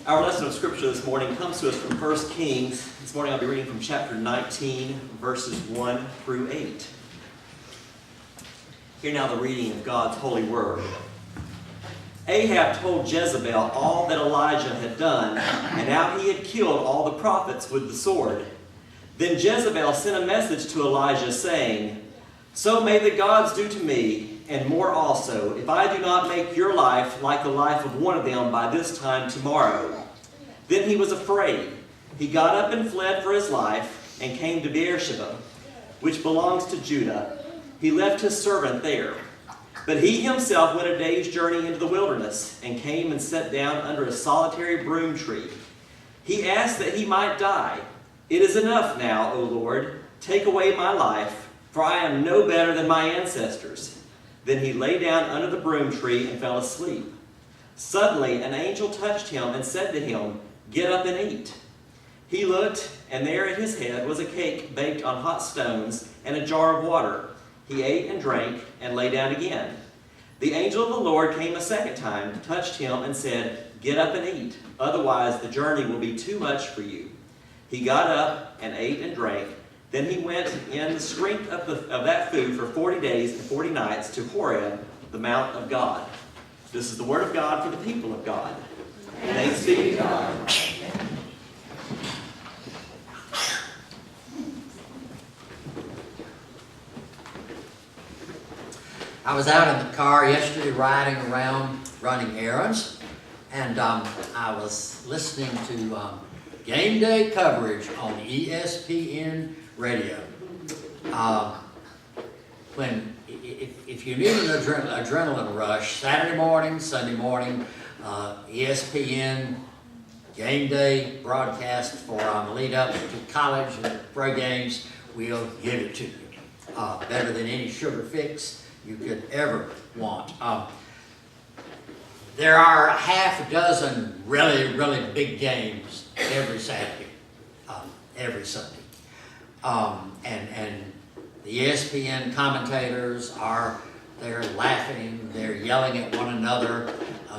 Our lesson of Scripture this morning comes to us from 1 Kings. This morning I'll be reading from chapter 19, verses 1 through 8. Hear now the reading of God's holy word. Ahab told Jezebel all that Elijah had done, and how he had killed all the prophets with the sword. Then Jezebel sent a message to Elijah, saying, "So may the gods do to me, and more also, if I do not make your life like the life of one of them by this time tomorrow." Then he was afraid. He got up and fled for his life, and came to Beersheba, which belongs to Judah. He left his servant there. But he himself went a day's journey into the wilderness, and came and sat down under a solitary broom tree. He asked that he might die. "It is enough now, O Lord. Take away my life, for I am no better than my ancestors." Then he lay down under the broom tree and fell asleep. Suddenly an angel touched him and said to him, "Get up and eat." He looked, and there at his head was a cake baked on hot stones and a jar of water. He ate and drank and lay down again. The angel of the Lord came a second time, touched him, and said, "Get up and eat, otherwise the journey will be too much for you." He got up and ate and drank. Then he went in the strength of that food for 40 days and 40 nights to Horeb, the mount of God. This is the word of God for the people of God. Thanks be to God. I was out in the car yesterday riding around running errands, and I was listening to game day coverage on ESPN radio. If you need an adrenaline rush, Saturday morning, Sunday morning, ESPN game day broadcast for lead up to college and pro games will give it to you. Better than any sugar fix you could ever want. There are half a dozen really big games every Saturday, every Sunday. And the ESPN commentators they're laughing, they're yelling at one another,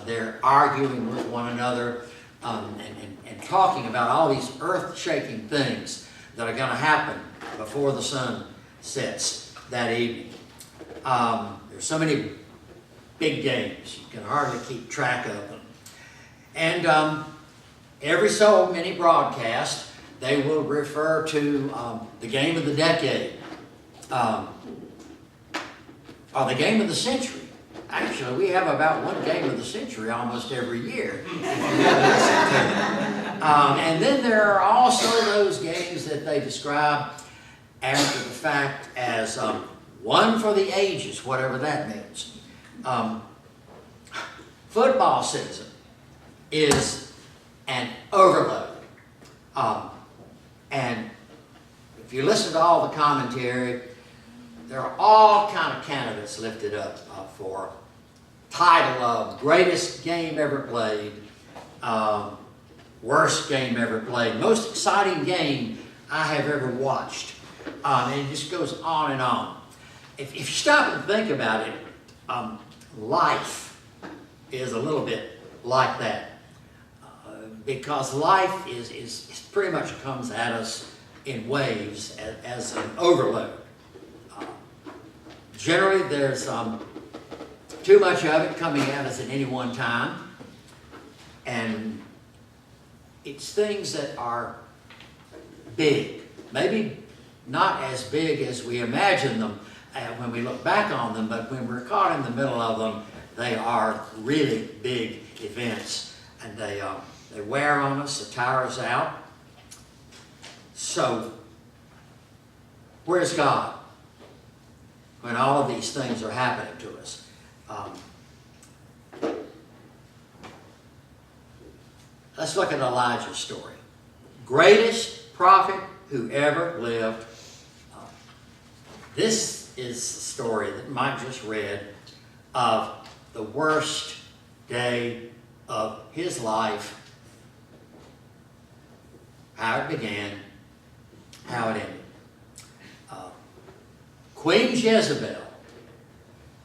they're arguing with one another, and talking about all these earth-shaking things that are going to happen before the sun sets that evening. There's so many big games, you can hardly keep track of them. And every so many broadcasts, they will refer to the game of the decade, or the game of the century. Actually, we have about one game of the century almost every year. And then there are also those games that they describe after the fact as one for the ages, whatever that means. Football season is an overload. And if you listen to all the commentary, there are all kind of candidates lifted up for title of greatest game ever played, worst game ever played, most exciting game I have ever watched. And it just goes on and on. If you stop and think about it, life is a little bit like that. Because life is pretty much comes at us in waves as an overload. Generally, there's too much of it coming at us at any one time. And it's things that are big. Maybe not as big as we imagine them when we look back on them, but when we're caught in the middle of them, they are really big events. And they wear on us, they tire us out. So, where's God when all of these things are happening to us? Let's look at Elijah's story. Greatest prophet who ever lived. This is the story that Mike just read of the worst day of his life. How it began, how it ended. Queen Jezebel,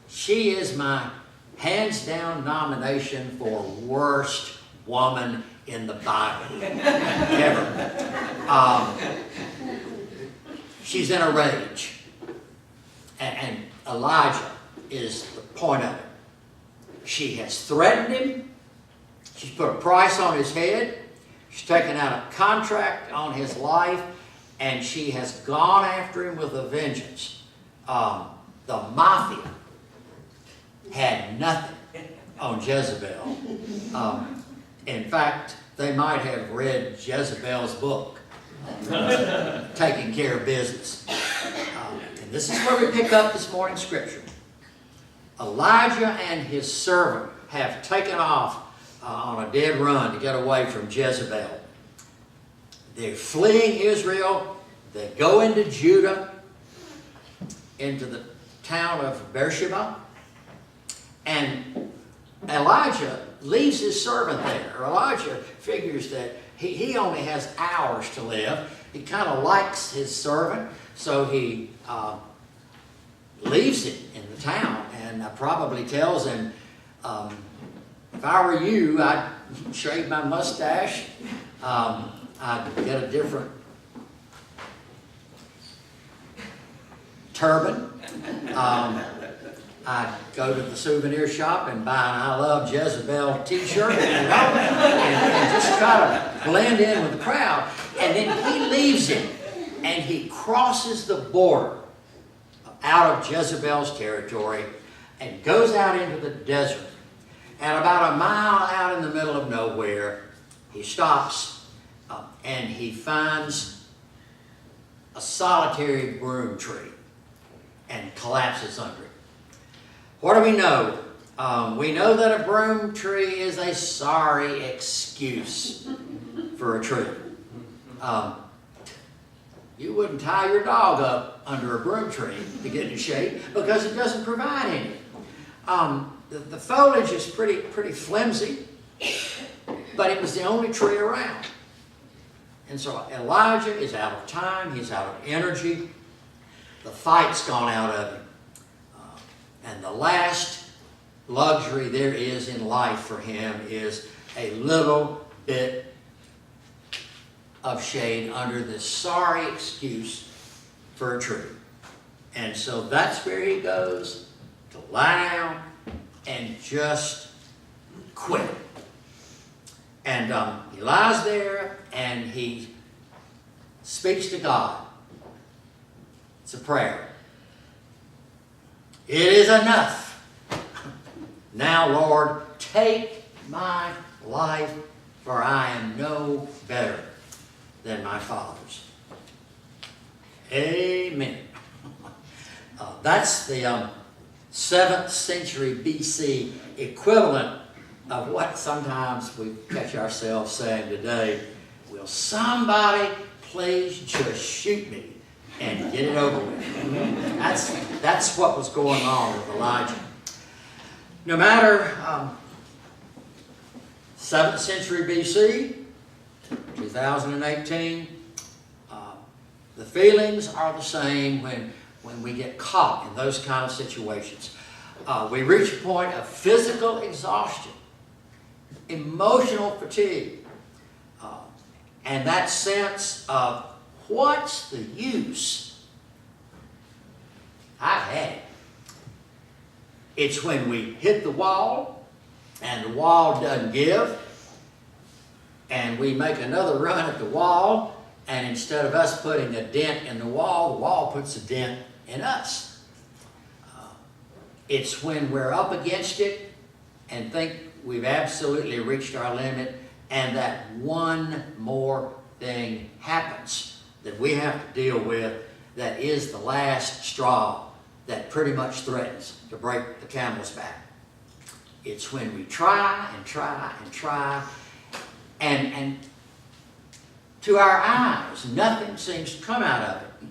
she is my hands down nomination for worst woman in the Bible, ever. She's in a rage. And Elijah is the point of it. She has threatened him. She's put a price on his head. She's taken out a contract on his life. And she has gone after him with a vengeance. The mafia had nothing on Jezebel. In fact, they might have read Jezebel's book, Taking Care of Business. And this is where we pick up this morning's scripture. Elijah and his servant have taken off on a dead run to get away from Jezebel. They're fleeing Israel. They go into Judah, into the town of Beersheba. And Elijah leaves his servant there. Elijah figures that he only has hours to live. He kind of likes his servant, so he leaves him in the town and probably tells him, if I were you, I'd shave my mustache. I'd get a different turban. I'd go to the souvenir shop and buy an I Love Jezebel t-shirt, and just try to blend in with the crowd. And then he leaves him, and he crosses the border out of Jezebel's territory and goes out into the desert. And about a mile out in the middle of nowhere, he stops and he finds a solitary broom tree and collapses under it. What do we know? We know that a broom tree is a sorry excuse for a tree. You wouldn't tie your dog up under a broom tree to get into shape because it doesn't provide any. The foliage is pretty flimsy, but it was the only tree around. And so Elijah is out of time, he's out of energy, the fight's gone out of him. And the last luxury there is in life for him is a little bit of shade under this sorry excuse for a tree. And so that's where he goes to lie down and just quit. And he lies there and he speaks to God. It's a prayer. It is enough. Now, Lord, take my life, for I am no better than my fathers. Amen. That's the 7th century BC equivalent of what sometimes we catch ourselves saying today. Will somebody please just shoot me and get it over with? That's what was going on with Elijah. No matter 7th century BC, 2018, the feelings are the same when we get caught in those kind of situations. We reach a point of physical exhaustion, emotional fatigue, and that sense of what's the use? I've had it. It's when we hit the wall and the wall doesn't give, and we make another run at the wall, and instead of us putting a dent in the wall puts a dent in us. It's when we're up against it and think we've absolutely reached our limit, and that one more thing happens that we have to deal with that is the last straw that pretty much threatens to break the camel's back. It's when we try and try and try, and to our eyes, nothing seems to come out of it.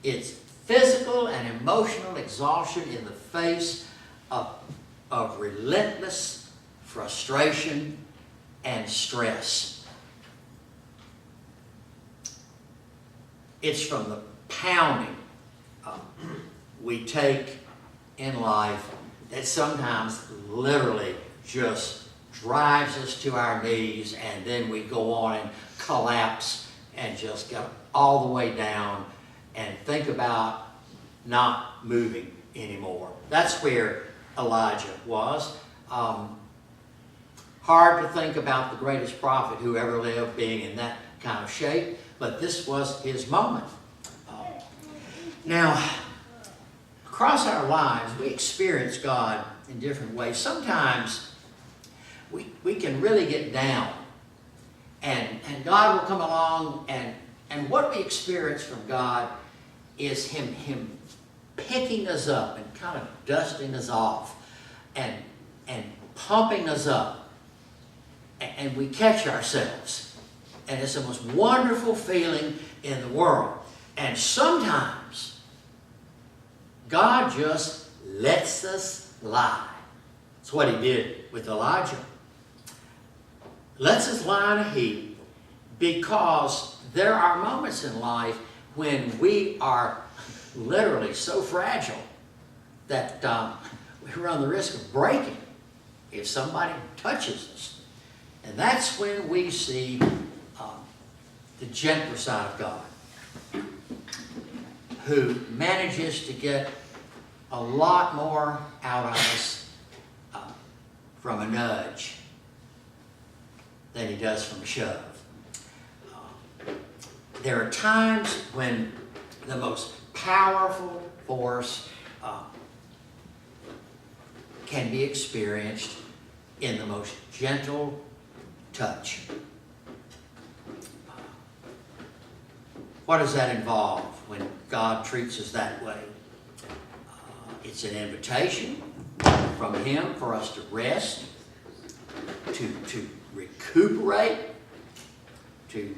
It's physical and emotional exhaustion in the face of relentless frustration and stress. It's from the pounding we take in life that sometimes literally just drives us to our knees, and then we go on and collapse and just go all the way down and think about not moving anymore. That's where Elijah was. Hard to think about the greatest prophet who ever lived being in that kind of shape, but this was his moment. Now, across our lives, we experience God in different ways. Sometimes we can really get down, and God will come along, and what we experience from God is Him picking us up and kind of dusting us off and pumping us up, and we catch ourselves, and it's the most wonderful feeling in the world. And sometimes God just lets us lie. That's what He did with Elijah. Lets us lie in a heap, because there are moments in life when we are literally so fragile that we run the risk of breaking if somebody touches us. And that's when we see the gentler side of God, who manages to get a lot more out of us from a nudge than He does from a shove. There are times when the most powerful force can be experienced in the most gentle touch. What does that involve when God treats us that way? It's an invitation from Him for us to rest, to recuperate, to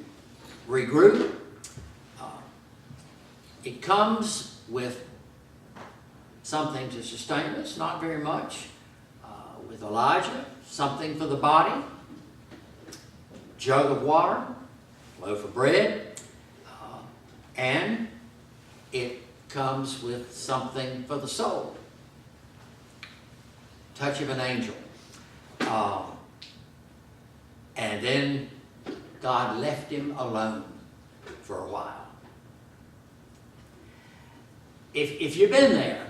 regroup. It comes with something to sustain us, not very much. With Elijah, something for the body, jug of water, loaf of bread, and it comes with something for the soul. Touch of an angel. And then God left him alone for a while. If you've been there,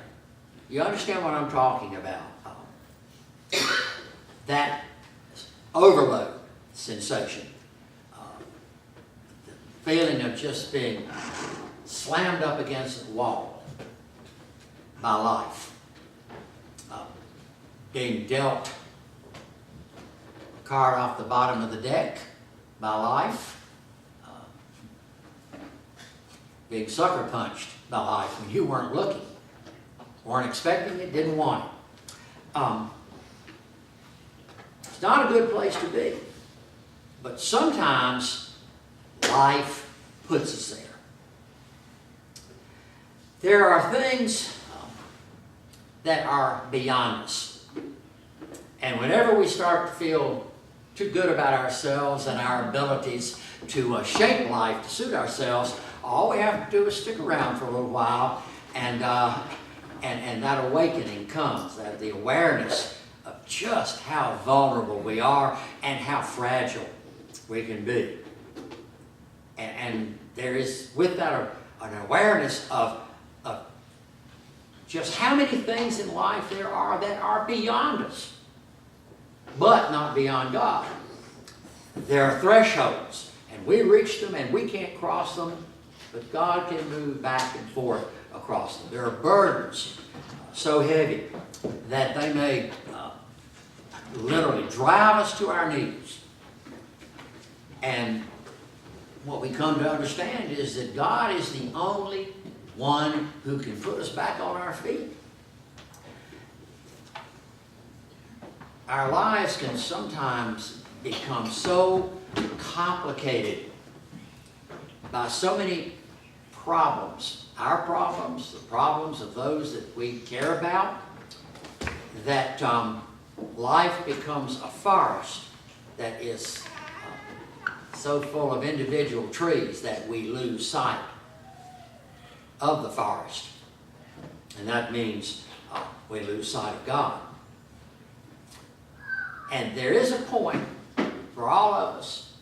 you understand what I'm talking about. That overload sensation. The feeling of just being slammed up against the wall by life. Being dealt a card off the bottom of the deck by life. Being sucker punched by life when you weren't looking, weren't expecting it, didn't want it. It's not a good place to be. But sometimes life puts us there. There are things that are beyond us. And whenever we start to feel too good about ourselves and our abilities to shape life to suit ourselves, all we have to do is stick around for a little while, and that awakening comes, that the awareness of just how vulnerable we are and how fragile we can be. And there is, with that, an awareness of just how many things in life there are that are beyond us, but not beyond God. There are thresholds, and we reach them and we can't cross them, but God can move back and forth across them. There are burdens so heavy that they may literally drive us to our knees. And what we come to understand is that God is the only one who can put us back on our feet. Our lives can sometimes become so complicated by so many problems, our problems, the problems of those that we care about, that life becomes a forest that is so full of individual trees that we lose sight of the forest. And that means we lose sight of God. And there is a point for all of us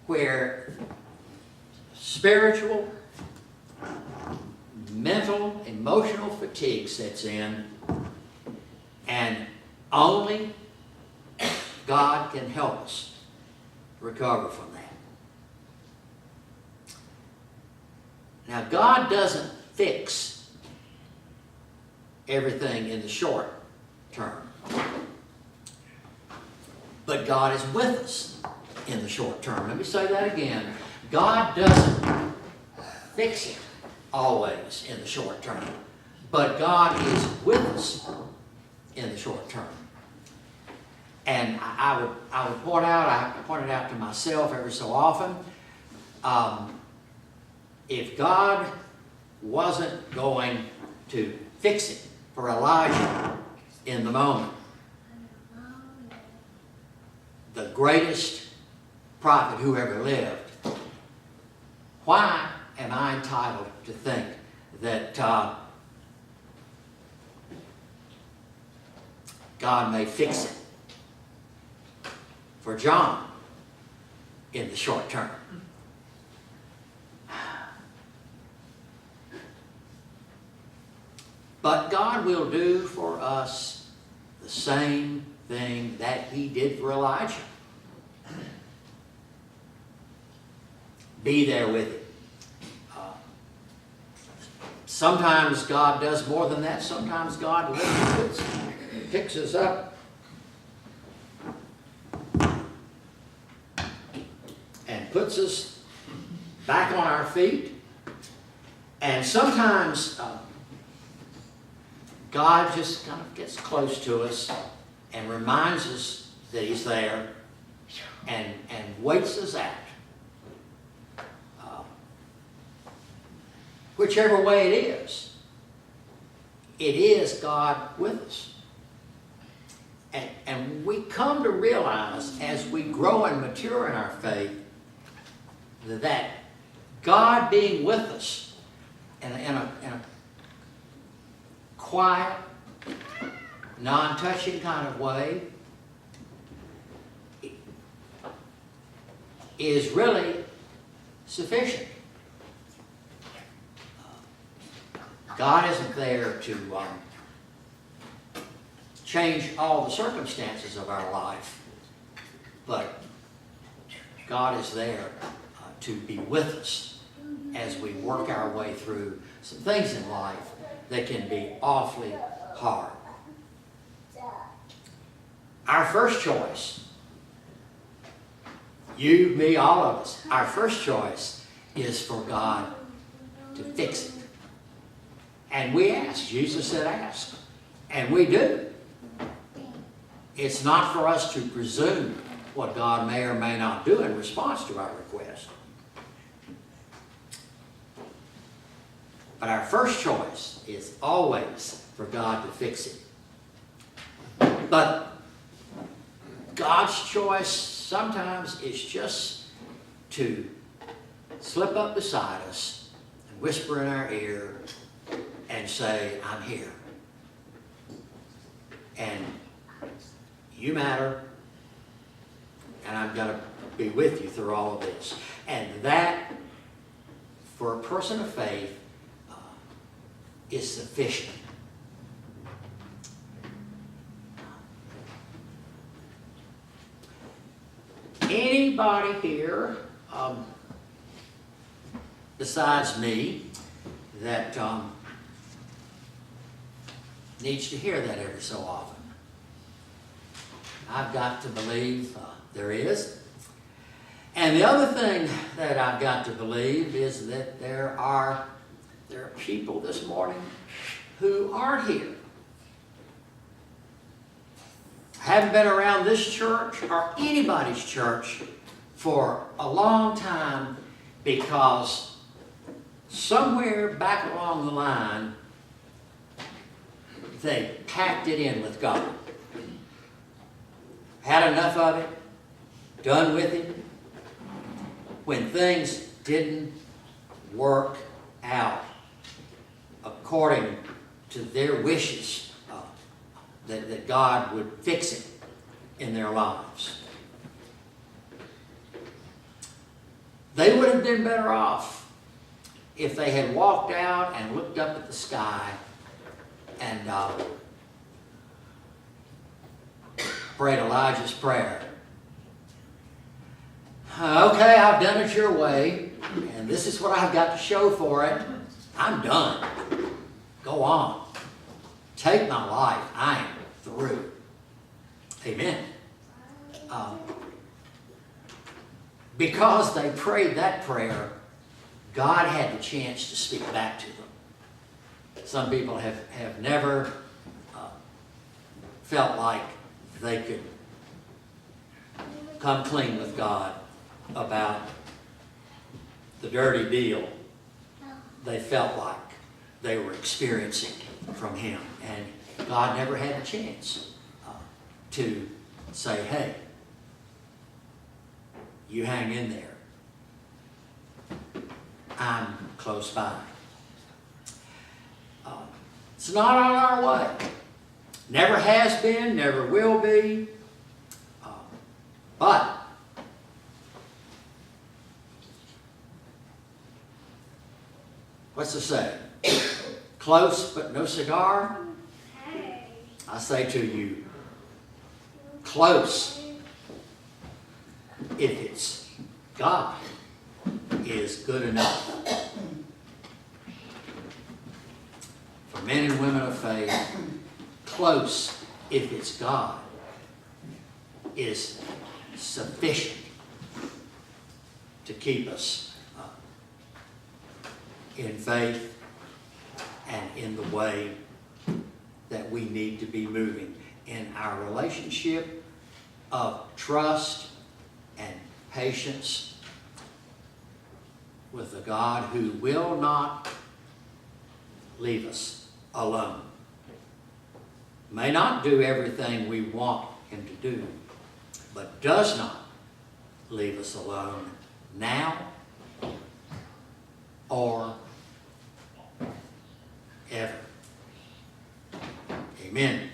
where spiritual, mental, emotional fatigue sets in, and only God can help us recover from that. Now, God doesn't fix everything in the short term, but God is with us in the short term. Let me say that again. God doesn't fix it always in the short term, but God is with us in the short term. And I would point out, I point it out to myself every so often, if God wasn't going to fix it for Elijah in the moment, the greatest prophet who ever lived, why am I entitled to think that God may fix it for John in the short term? But God will do for us the same thing that He did for Elijah. Be there with it. Sometimes God does more than that. Sometimes God lifts us, picks us up, and puts us back on our feet. And sometimes God just kind of gets close to us and reminds us that He's there and waits us out. Whichever way it is God with us. And we come to realize as we grow and mature in our faith that God being with us in a quiet, non-touching kind of way is really sufficient. God isn't there to change all the circumstances of our life, but God is there to be with us as we work our way through some things in life that can be awfully hard. Our first choice, you, me, all of us, our first choice is for God to fix it. And we ask. Jesus said ask. And we do. It's not for us to presume what God may or may not do in response to our request. But our first choice is always for God to fix it. But God's choice sometimes is just to slip up beside us and whisper in our ear and say, I'm here. And you matter, and I'm going to be with you through all of this. And that, for a person of faith, is sufficient. Anybody here, besides me, that needs to hear that every so often? I've got to believe there is. And the other thing that I've got to believe is that there are people this morning who aren't here, haven't been around this church or anybody's church for a long time because somewhere back along the line they packed it in with God. Had enough of it, done with it. When things didn't work out according to their wishes, that God would fix it, in their lives. They would have been better off if they had walked out and looked up at the sky and prayed Elijah's prayer. Okay, I've done it your way, and this is what I've got to show for it. I'm done. Go on. Take my life. I am through. Amen. Because they prayed that prayer, God had the chance to speak back to them. Some people have never felt like they could come clean with God about the dirty deal they felt like they were experiencing from Him. And God never had a chance to say, hey, you hang in there. I'm close by. It's not on our way. Never has been, never will be. But what's the saying? Close but no cigar? I say to you, close, if it's God, is good enough. For men and women of faith, close, if it's God, is sufficient to keep us in faith and in the way that we need to be moving in our relationship of trust and patience with the God who will not leave us alone. May not do everything we want Him to do, but does not leave us alone now or ever. Amen.